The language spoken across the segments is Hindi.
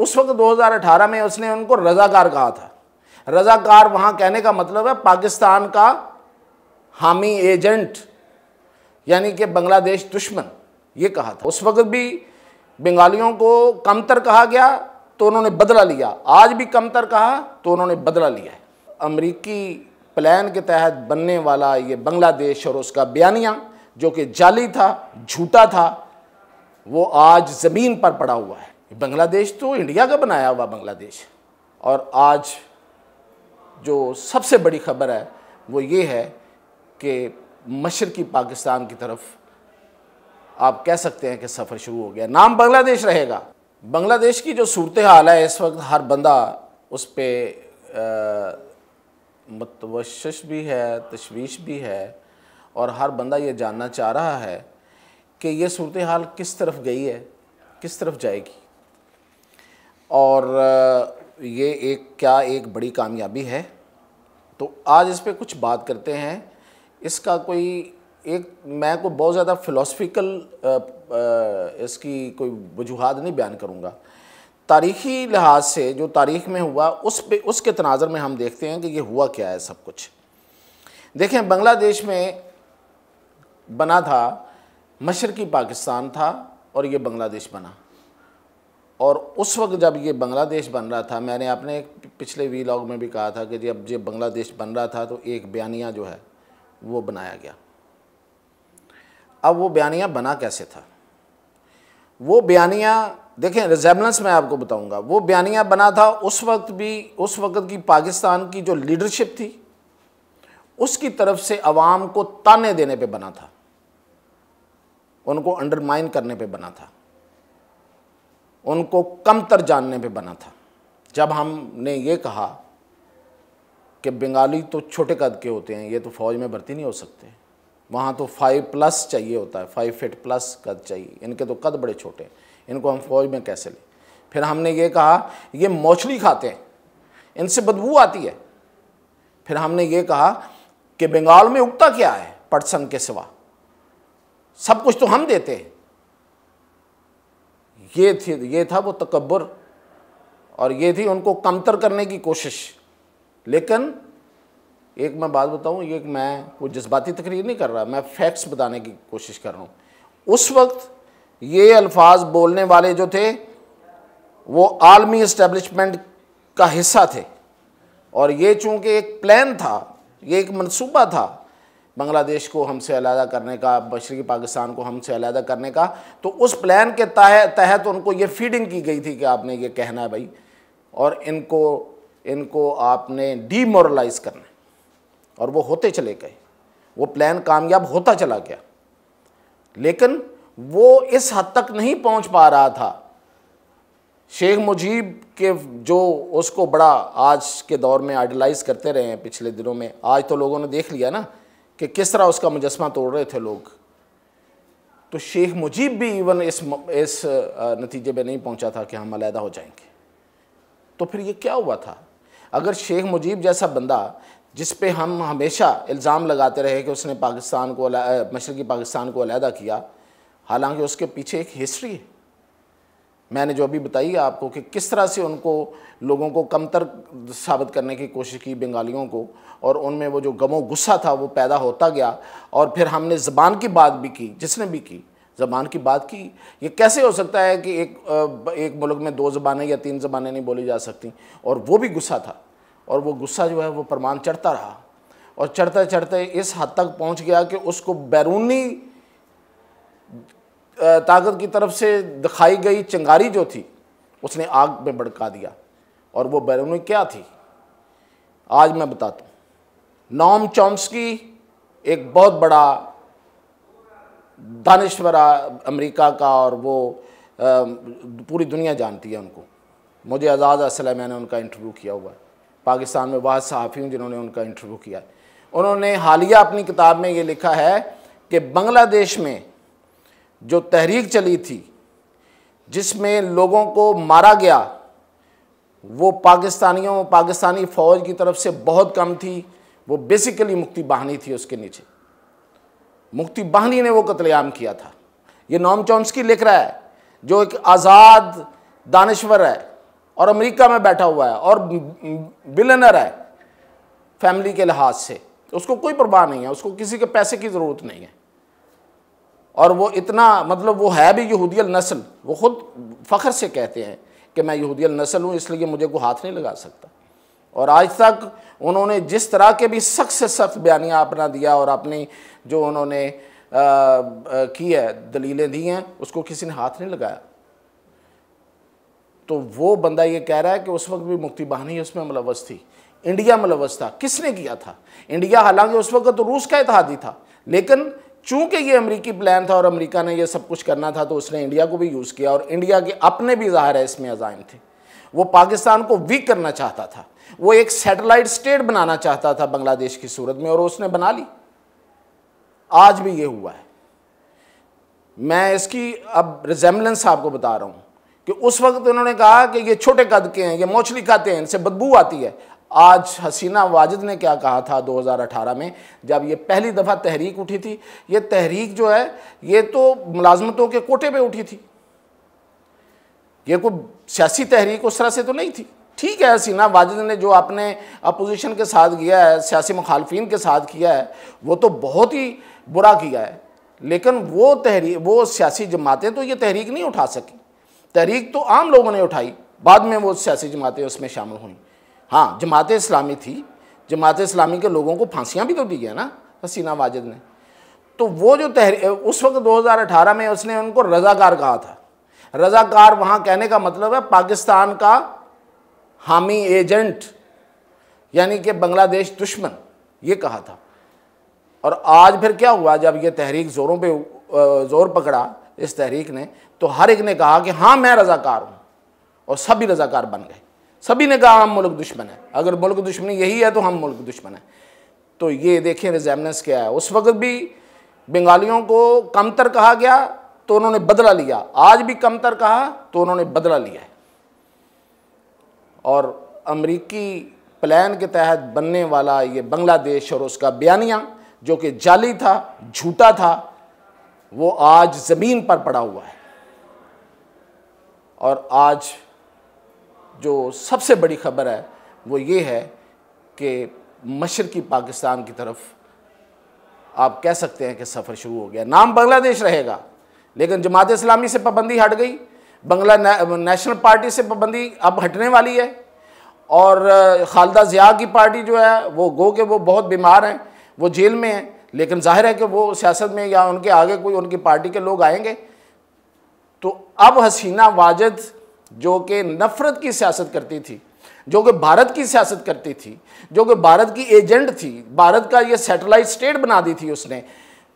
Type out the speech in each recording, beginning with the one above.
उस वक्त 2018 में उसने उनको रजाकार कहा था। रजाकार वहाँ कहने का मतलब है पाकिस्तान का हामी एजेंट, यानी कि बांग्लादेश दुश्मन, ये कहा था। उस वक्त भी बंगालियों को कमतर कहा गया तो उन्होंने बदला लिया, आज भी कमतर कहा तो उन्होंने बदला लिया है। अमेरिकी प्लान के तहत बनने वाला ये बांग्लादेश और उसका बयानिया जो कि जाली था, झूठा था, वो आज ज़मीन पर पड़ा हुआ है। बांग्लादेश तो इंडिया का बनाया हुआ बांग्लादेश। और आज जो सबसे बड़ी खबर है वो ये है कि मशरकी पाकिस्तान की तरफ आप कह सकते हैं कि सफ़र शुरू हो गया। नाम बांग्लादेश रहेगा। बांग्लादेश की जो सूरत हाल है इस वक्त, हर बंदा उस पर मुतवश्शिश भी है, तशवीश भी है, और हर बंदा ये जानना चाह रहा है कि ये सूरत हाल किस तरफ गई है, किस तरफ जाएगी, और ये एक बड़ी कामयाबी है। तो आज इस पे कुछ बात करते हैं। इसका मैं को बहुत ज़्यादा फ़िलासफ़िकल इसकी कोई वजूहात नहीं बयान करूँगा। तारीख़ी लिहाज से जो तारीख़ में हुआ उसके तनाज़र में हम देखते हैं कि ये हुआ क्या है सब कुछ। देखें, बांग्लादेश में बना था, मशरकी पाकिस्तान था और ये बांग्लादेश बना। और उस वक्त जब ये बांग्लादेश बन रहा था, मैंने अपने पिछले वीलॉग में भी कहा था कि जब ये बांग्लादेश बन रहा था तो एक बयानिया जो है वो बनाया गया। अब वो बयानिया बना कैसे था? वो बयानिया देखें, रिजेम्बलेंस मैं आपको बताऊंगा। वो बयानिया बना था उस वक्त की पाकिस्तान की जो लीडरशिप थी उसकी तरफ से अवाम को ताने देने पे बना था, उनको अंडरमाइन करने पे बना था, उनको कमतर जानने पे बना था। जब हमने ये कहा कि बंगाली तो छोटे कद के होते हैं, ये तो फ़ौज में भर्ती नहीं हो सकते, वहाँ तो 5+ चाहिए होता है, 5 फीट प्लस कद चाहिए, इनके तो कद बड़े छोटे हैं, इनको हम फ़ौज में कैसे लें। फिर हमने ये कहा ये मौछली खाते हैं, इनसे बदबू आती है। फिर हमने ये कहा कि बंगाल में उगता क्या है पटसन के सिवा, सब कुछ तो हम देते हैं। ये था वो तकब्बुर, और ये थी उनको कमतर करने की कोशिश। लेकिन एक मैं बात बताऊं, ये मैं कोई जज्बाती तकरीर नहीं कर रहा, मैं फैक्ट्स बताने की कोशिश कर रहा हूँ। उस वक्त ये अल्फाज बोलने वाले जो थे वो आलमी इस्टेब्लिशमेंट का हिस्सा थे, और ये चूँकि एक प्लान था, ये एक मंसूबा था बांग्लादेश को हमसे अलहदा करने का, मशरक़ी पाकिस्तान को हमसे अलहदा करने का, तो उस प्लान के तहत उनको ये फीडिंग की गई थी कि आपने ये कहना है भाई, और इनको आपने डीमोरलाइज करना है। और वो होते चले गए, वो प्लान कामयाब होता चला गया। लेकिन वो इस हद तक नहीं पहुंच पा रहा था। शेख मुजीब के जो उसको बड़ा आज के दौर में आइडलाइज करते रहे हैं पिछले दिनों में, आज तो लोगों ने देख लिया ना कि किस तरह उसका मुजस्मा तोड़ रहे थे लोग। तो शेख मुजीब भी इवन इस नतीजे पे नहीं पहुंचा था कि हम अलहदा हो जाएंगे। तो फिर ये क्या हुआ था? अगर शेख मुजीब जैसा बंदा, जिस पे हम हमेशा इल्ज़ाम लगाते रहे कि उसने पाकिस्तान को, मशरक़ी पाकिस्तान को अलहदा किया, हालांकि उसके पीछे एक हिस्ट्री है, मैंने जो अभी बताई है आपको कि किस तरह से उनको लोगों को कमतर साबित करने की कोशिश की बंगालियों को, और उनमें वो जो गमो गुस्सा था वो पैदा होता गया। और फिर हमने ज़बान की बात भी की, जिसने भी की ज़बान की बात की। ये कैसे हो सकता है कि एक मुल्क में 2 ज़बानें या 3 ज़बानें नहीं बोली जा सकती, और वो भी गुस्सा था। और वो गुस्सा जो है वो परमान चढ़ता रहा, और चढ़ते चढ़ते इस हद तक पहुंच गया कि उसको बैरूनी ताकत की तरफ से दिखाई गई चिंगारी जो थी उसने आग में भड़का दिया। और वो बैरूनी क्या थी आज मैं बताता हूँ। नोम चॉम्स्की एक बहुत बड़ा दानिश्वर अमेरिका का, और वो पूरी दुनिया जानती है उनको। मुझे एजाज़ हासिल है, मैंने उनका इंटरव्यू किया हुआ है, पाकिस्तान में वाहिद सहाफ़ी हूँ जिन्होंने उनका इंटरव्यू किया है। उन्होंने हालिया अपनी किताब में ये लिखा है कि बांग्लादेश में जो तहरीक चली थी जिसमें लोगों को मारा गया, वो पाकिस्तानी फ़ौज की तरफ से बहुत कम थी। वो बेसिकली मुक्ति बाहिनी थी, उसके नीचे मुक्ति बाहिनी ने वो कत्लेआम किया था। ये नोम चॉम्स्की लिख रहा है, जो एक आज़ाद दानिश्वर है, और अमेरिका में बैठा हुआ है और बिलियनर है फैमिली के लिहाज से, उसको कोई परवाह नहीं है, उसको किसी के पैसे की ज़रूरत नहीं है। और वो इतना मतलब वो है भी यहूदियल नस्ल, वो खुद फ़ख्र से कहते हैं कि मैं यहूदियल नस्ल हूँ, इसलिए मुझे कोई हाथ नहीं लगा सकता। और आज तक उन्होंने जिस तरह के भी सख्त से सख्त बयानियाँ अपना दिया और अपनी जो उन्होंने की है दलीलें दी हैं, उसको किसी ने हाथ नहीं लगाया। तो वो बंदा ये कह रहा है कि उस वक्त भी मुक्ति बाहिनी उसमें मुलव्वस थी, इंडिया मुलव्वस था। किसने किया था? इंडिया, हालांकि उस वक्त तो रूस का इत्तेहादी था, लेकिन चूंकि ये अमेरिकी प्लान था और अमेरिका ने ये सब कुछ करना था, तो उसने इंडिया को भी यूज़ किया। और इंडिया के अपने भी ज़ाहिर है इसमें अज़ाइम थे। वो पाकिस्तान को वीक करना चाहता था, वो एक सैटेलाइट स्टेट बनाना चाहता था बांग्लादेश की सूरत में, और उसने बना ली। आज भी ये हुआ है। मैं इसकी अब रिजेम्बलेंस आपको बता रहा हूँ कि उस वक्त उन्होंने कहा कि ये छोटे कद के हैं, ये मछली खाते हैं, इनसे बदबू आती है। आज हसीना वाजिद ने क्या कहा था 2018 में, जब ये पहली दफ़ा तहरीक उठी थी? ये तहरीक जो है ये तो मुलाजमतों के कोटे पे उठी थी, ये कोई सियासी तहरीक उस तरह से तो नहीं थी। ठीक है, हसीना वाजिद ने जो अपने अपोजिशन के साथ किया है, सियासी मुखालफिन के साथ किया है, वो तो बहुत ही बुरा किया है, लेकिन वो तहरीक, वो सियासी जमातें तो ये तहरीक नहीं उठा सकी। तहरीक तो आम लोगों ने उठाई, बाद में वो सियासी जमातें उसमें शामिल हुई। हाँ, जमात इस्लामी थी, जमात इस्लामी के लोगों को फांसियाँ भी तो दी है ना हसीना वाजिद ने। तो वो जो उस वक्त 2018 में उसने उनको रज़ाकार कहा था। रज़ाकार वहाँ कहने का मतलब है पाकिस्तान का हामी एजेंट, यानी कि बांग्लादेश दुश्मन, ये कहा था। और आज फिर क्या हुआ, जब ये तहरीक ज़ोरों पे ज़ोर पकड़ा इस तहरीक ने, तो हर एक ने कहा कि हाँ मैं रज़ाकार हूँ, और सभी रज़ाकार बन गए। सभी ने कहा हम मुल्क दुश्मन है, अगर मुल्क दुश्मनी यही है तो हम मुल्क दुश्मन है। तो ये देखें रिजेम्बलेंस क्या है। उस वक्त भी बंगालियों को कमतर कहा गया तो उन्होंने बदला लिया, आज भी कमतर कहा तो उन्होंने बदला लिया है। और अमरीकी प्लान के तहत बनने वाला ये बांग्लादेश और उसका बयानिया जो कि जाली था, झूठा था, वो आज ज़मीन पर पड़ा हुआ है। और आज जो सबसे बड़ी खबर है वो ये है कि मशरकी पाकिस्तान की तरफ आप कह सकते हैं कि सफ़र शुरू हो गया। नाम बांग्लादेश रहेगा, लेकिन जमात इस्लामी से पाबंदी हट गई, नेशनल पार्टी से पाबंदी अब हटने वाली है। और खालिदा ज़िया की पार्टी जो है वो गो के वो बहुत बीमार हैं, वो जेल में हैं, लेकिन जाहिर है कि वो सियासत में या उनके आगे कोई उनकी पार्टी के लोग आएंगे। तो अब हसीना वाजिद जो कि नफ़रत की सियासत करती थी, जो कि भारत की सियासत करती थी, जो कि भारत की एजेंट थी, भारत का ये सैटेलाइट स्टेट बना दी थी उसने,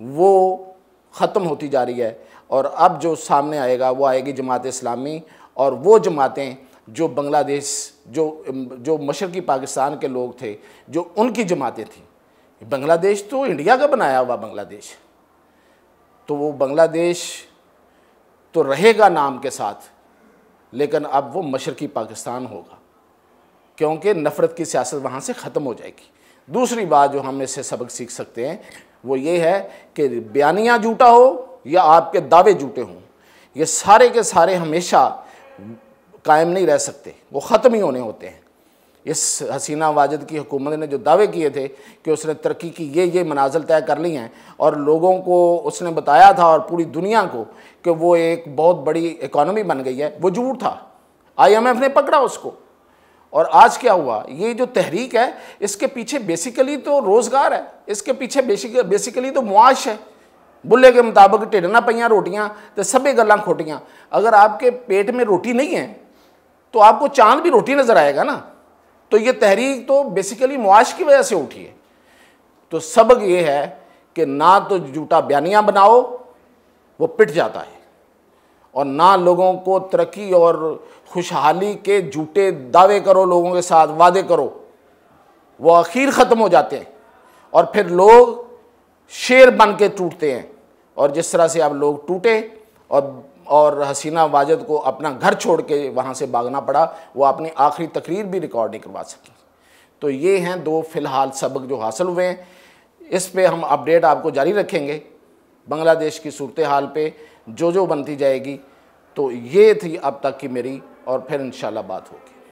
वो ख़त्म होती जा रही है। और अब जो सामने आएगा वो आएगी जमात इस्लामी और वो जमातें जो बांग्लादेश जो मशरकी पाकिस्तान के लोग थे, जो उनकी जमातें थी। बांग्लादेश तो इंडिया का बनाया हुआ बांग्लादेश, तो वो बांग्लादेश तो रहेगा नाम के साथ, लेकिन अब वो मशरकी पाकिस्तान होगा, क्योंकि नफ़रत की सियासत वहाँ से ख़त्म हो जाएगी। दूसरी बात जो हम इससे सबक सीख सकते हैं वो ये है कि बयानिया झूठा हो या आपके दावे झूठे हों, ये सारे के सारे हमेशा कायम नहीं रह सकते, वो ख़त्म ही होने होते हैं। इस हसीना वाजिद की हुकूमत ने जो दावे किए थे कि उसने तरक्की की ये मनाजिल तय कर ली हैं और लोगों को उसने बताया था और पूरी दुनिया को कि वो एक बहुत बड़ी इकॉनमी बन गई है, वो झूठ था। IMF ने पकड़ा उसको। और आज क्या हुआ, ये जो तहरीक है इसके पीछे बेसिकली तो रोज़गार है, इसके पीछे बेसिकली तो मुआश है। बुल्ले के मुताबिक ढिड ना पईयां रोटियां तो सबे गल्लां खोटियां। अगर आपके पेट में रोटी नहीं है तो आपको चांद भी रोटी नज़र आएगा ना। तो ये तहरीक तो बेसिकली मुआश की वजह से उठी है। तो सबक ये है कि ना तो झूठा बयानिया बनाओ, वो पिट जाता है, और ना लोगों को तरक्की और खुशहाली के झूठे दावे करो, लोगों के साथ वादे करो, वो आखिर ख़त्म हो जाते हैं और फिर लोग शेर बन के टूटते हैं। और जिस तरह से अब लोग टूटे और हसीना वाजिद को अपना घर छोड़ के वहाँ से भागना पड़ा, वो अपनी आखिरी तकरीर भी रिकॉर्ड नहीं करवा सकी। तो ये हैं दो फ़िलहाल सबक जो हासिल हुए हैं। इस पे हम अपडेट आपको जारी रखेंगे बांग्लादेश की सूरत हाल पे जो बनती जाएगी। तो ये थी अब तक की मेरी और फिर इंशाल्लाह बात होगी।